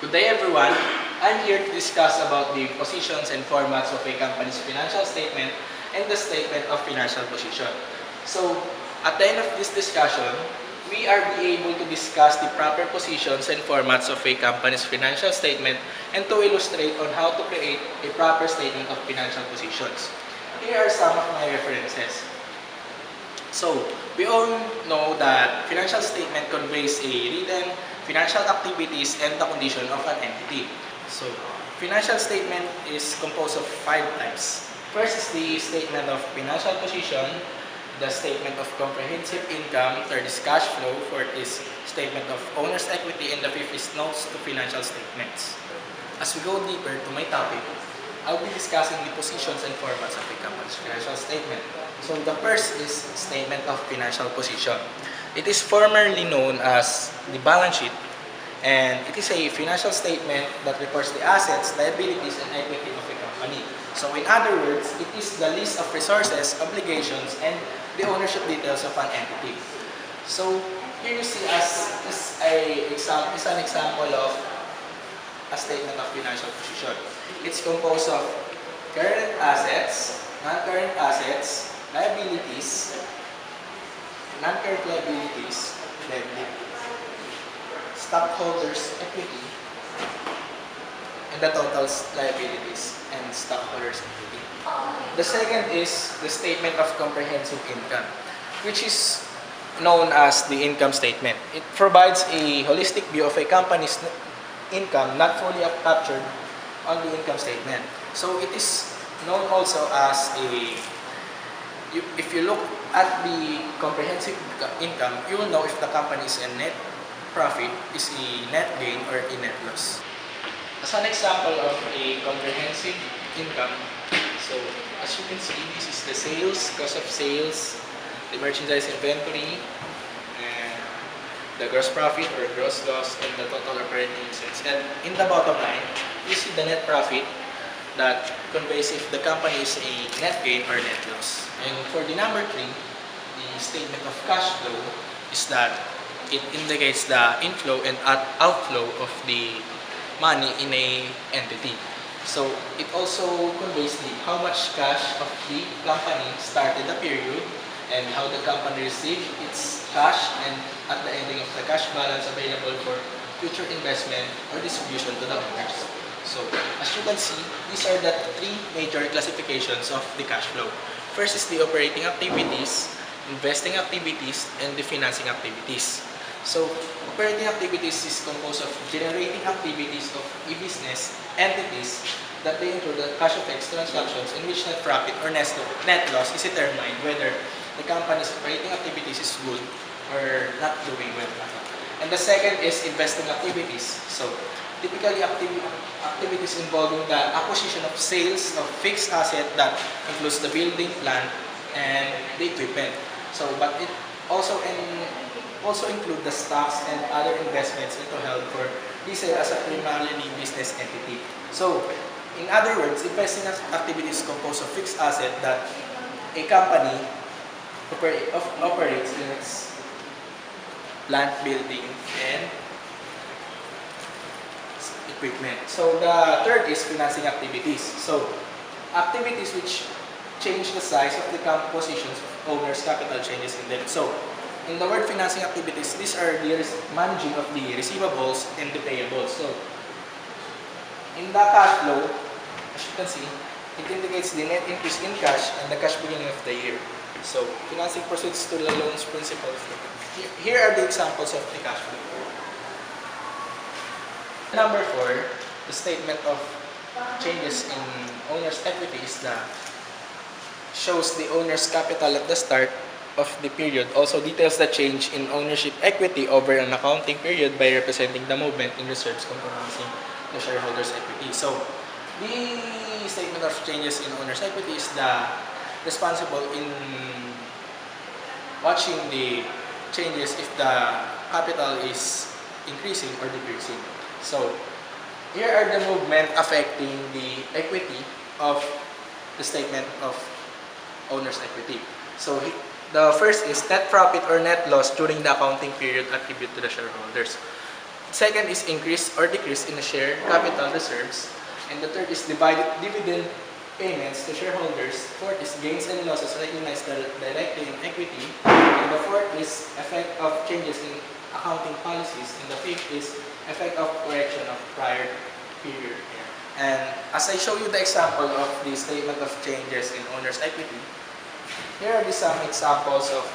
Good day everyone. I'm here to discuss about the positions and formats of a company's financial statement and the statement of financial position. So, at the end of this discussion, we are be able to discuss the proper positions and formats of a company's financial statement and to illustrate on how to create a proper statement of financial positions. Here are some of my references. So, we all know that financial statement conveys a written financial activities and the condition of an entity. So, financial statement is composed of 5 types. First is the statement of financial position, the statement of comprehensive income, third is cash flow, fourth is statement of owner's equity, and the fifth is notes to financial statements. As we go deeper to my topic, I'll be discussing the positions and formats of a company's financial statement. So the first is statement of financial position. It is formerly known as the balance sheet, and it is a financial statement that records the assets, liabilities, and equity of a company. So in other words, it is the list of resources, obligations, and the ownership details of an entity. So here you see is an example of a statement of financial position. It's composed of current assets, non-current assets, liabilities, non-current liabilities, stockholders' equity, and the total liabilities and stockholders' equity. The second is the statement of comprehensive income, which is known as the income statement. It provides a holistic view of a company's income not fully captured on the income statement. So it is known also as if you look at the comprehensive income, you will know if the company is a net profit, is a net gain, or a net loss. As an example of a comprehensive income, so as you can see, this is the sales, cost of sales, the merchandise inventory, and the gross profit or gross loss, and the total operating expense. And in the bottom line, you see the net profit that conveys if the company is a net gain or net loss. And for the number 3, the statement of cash flow is that it indicates the inflow and outflow of the money in a entity. So it also conveys how much cash of the company started the period and how the company received its cash, and at the ending of the cash balance available for future investment or distribution to the owners. So as you can see, these are the 3 major classifications of the cash flow. First is the operating activities, investing activities, and the financing activities. So operating activities is composed of generating activities of a business entities that they include the cash effects transactions in which net profit or net loss is determined whether the company's operating activities is good or not doing well. And the second is investing activities. So typically activities involving the acquisition of sales of fixed asset that includes the building, plant, and the equipment. So but it also include the stocks and other investments into held for resale as a primarily business entity. So in other words, investing activities is composed of fixed asset that a company operates in its plant, building, and equipment. So the third is financing activities. So activities which change the size of the compositions of owners' capital changes in debt. So in the word financing activities, these are the managing of the receivables and the payables. So in the cash flow, as you can see, it indicates the net increase in cash and the cash beginning of the year. So financing proceeds to the loans principals. Here are the examples of the cash flow. Number 4, the statement of changes in owner's equity is shows the owner's capital at the start of the period. Also details the change in ownership equity over an accounting period by representing the movement in reserves comprising the shareholders' equity. So the statement of changes in owner's equity is responsible in watching the changes if the capital is increasing or decreasing. So here are the movement affecting the equity of the statement of owner's equity. So the first is net profit or net loss during the accounting period attributed to the shareholders. Second is increase or decrease in the share capital reserves. And the third is dividend payments to shareholders. Fourth is gains and losses recognized directly in equity. And the fourth is effect of changes in accounting policies. And the fifth is effect of correction of prior period. And as I show you the example of the statement of changes in owner's equity, here are some examples of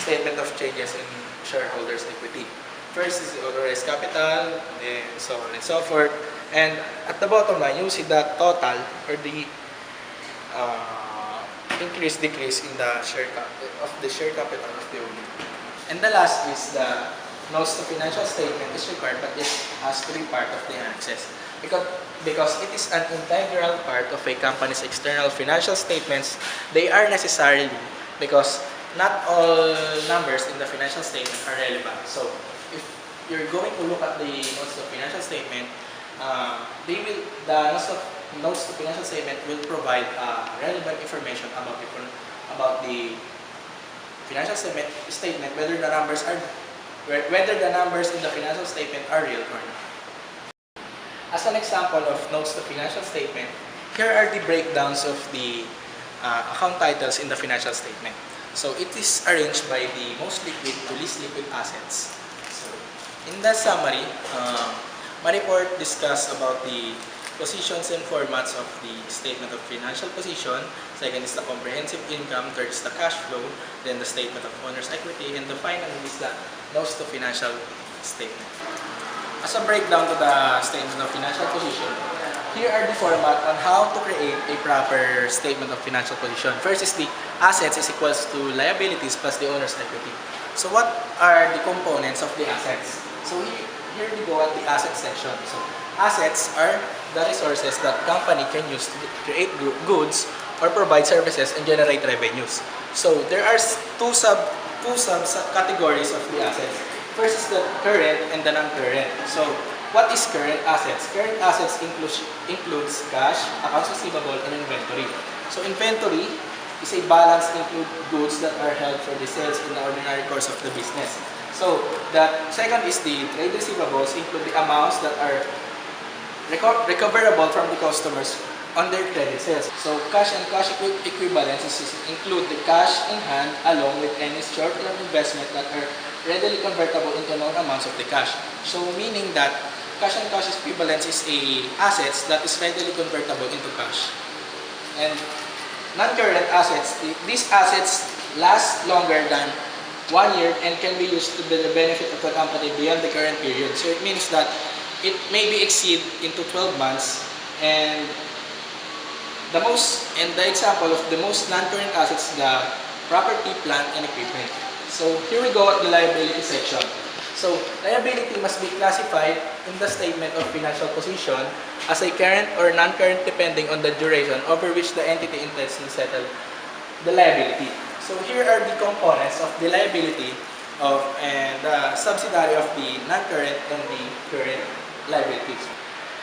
statement of changes in shareholders' equity. First is the authorized capital, and so on and so forth. And at the bottom line, you see the total or the increase, decrease in the share capital of the owner. And the last is the notes to financial statement is required, but it has to be part of the annexes. Because it is an integral part of a company's external financial statements, they are necessarily, because not all numbers in the financial statement are relevant. So if you're going to look at the notes to financial statement, the notes to financial statement will provide relevant information about the financial statement, whether the numbers in the financial statement are real or not. As an example of notes to financial statement, here are the breakdowns of the account titles in the financial statement. So it is arranged by the most liquid to least liquid assets. So in the summary, my report discussed about the positions and formats of the statement of financial position. Second is the comprehensive income. Third is the cash flow. Then the statement of owner's equity. And the final is the notes to financial statement. As a breakdown to the statement of financial position, here are the format on how to create a proper statement of financial position. First is the assets is equals to liabilities plus the owner's equity. So what are the components of the assets? So here we go at the asset section. So assets are the resources that company can use to create goods or provide services and generate revenues. So there are two sub categories of the assets. First is the current and the non-current. So what is current assets? Current assets includes cash, accounts receivable, and inventory. So inventory is a balance include goods that are held for the sales in the ordinary course of the business. So the second is the trade receivables include the amounts that are recoverable from the customers on their credit sales. So cash and cash equivalents include the cash in hand along with any short-term investment that are readily convertible into known amounts of the cash. So meaning that cash and cash equivalents is a assets that is readily convertible into cash. And non-current assets, these assets last longer than 1 year and can be used to the benefit of the company beyond the current period. So it means that it may be exceed into 12 months, and the example of the most non-current assets, the property, plant, and equipment. So here we go at the liability section. So liability must be classified in the statement of financial position as a current or non-current depending on the duration over which the entity intends to settle the liability. So here are the components of the liability and the subsidiary of the non-current and the current liabilities.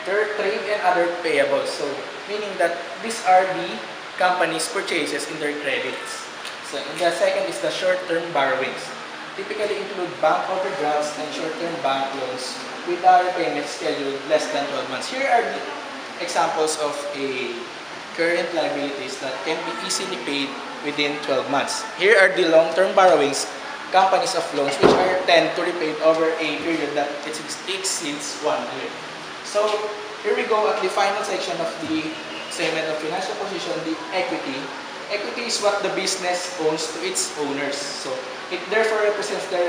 Trade and other payables. So meaning that these are the company's purchases in their credits. So, and the second is the short-term borrowings. Typically include bank overdrafts and short-term bank loans with our payment scheduled less than 12 months. Here are the examples of a current liabilities that can be easily paid within 12 months. Here are the long-term borrowings, companies of loans which are tend to repay over a period that exceeds 1 year. So here we go at the final section of the statement of financial position, the equity. Equity is what the business owns to its owners. So it therefore represents the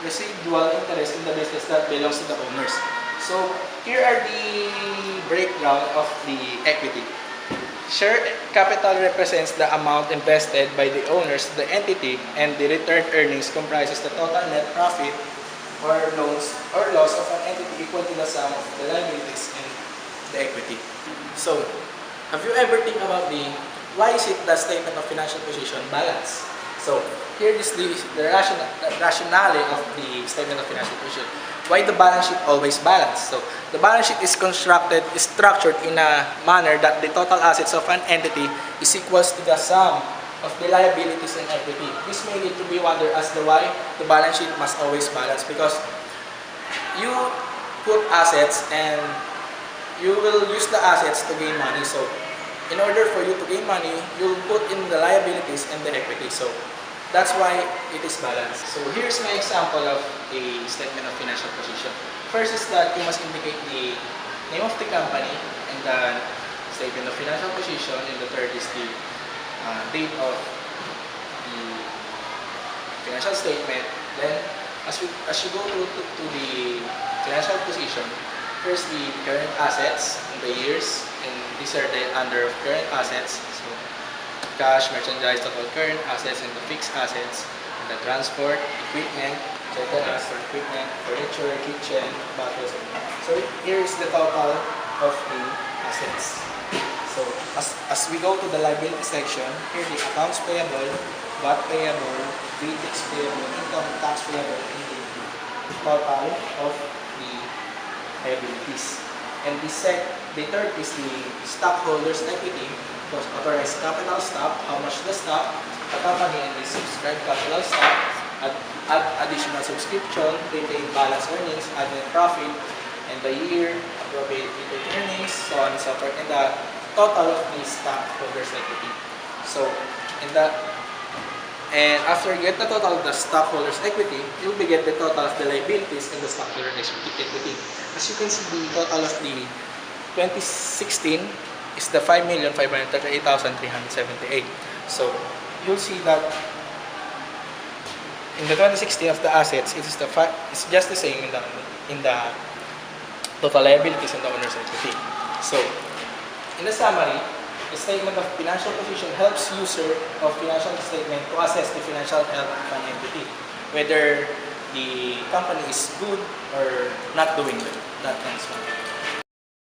residual interest in the business that belongs to the owners. So here are the breakdown of the equity. Share capital represents the amount invested by the owners to the entity, and the returned earnings comprises the total net profit or loss of an entity equal to the sum of the liabilities and the equity. So have you ever think about why is it the statement of financial position balance? So here is the rationale of the statement of financial position. Why the balance sheet always balanced? So the balance sheet is structured in a manner that the total assets of an entity is equals to the sum of the liabilities and equity. This may need to be wondered as to why the balance sheet must always balance, because you put assets and you will use the assets to gain money. So in order for you to gain money, you'll put in the liabilities and the equity. So that's why it is balanced. So here's my example of a statement of financial position. First is that you must indicate the name of the company and the statement of financial position, and the third is the date of the financial statement. Then as you go to the financial position, first the current assets and the years, and these are the under current assets. So cash, merchandise, total current assets, and the fixed assets, and the transport, equipment, etc. for equipment, furniture, kitchen, bottles. So here is the total of the assets. So as we go to the liability section, here the accounts payable, VAT payable, VAT payable, income tax payable, and the total of the liabilities. And the third is the stockholders' equity, because authorized capital stock, how much the stock, the company, and the subscribed capital stock, add additional subscription, retained balance earnings, add net profit, and the year, appropriate retained earnings, so on and so forth, and the total of the stockholders' equity. So, and after you get the total of the stockholders' equity, you'll be get the total of the liabilities and the stockholders' equity. As you can see, the total of the 2016 is the 5,538,378. So you'll see that in the 2016 of the assets, it's just the same in the total liabilities and the owner's equity. So in the summary, the statement of financial position helps user of financial statement to assess the financial health of an entity, whether the company is good or not doing well. That comes from it.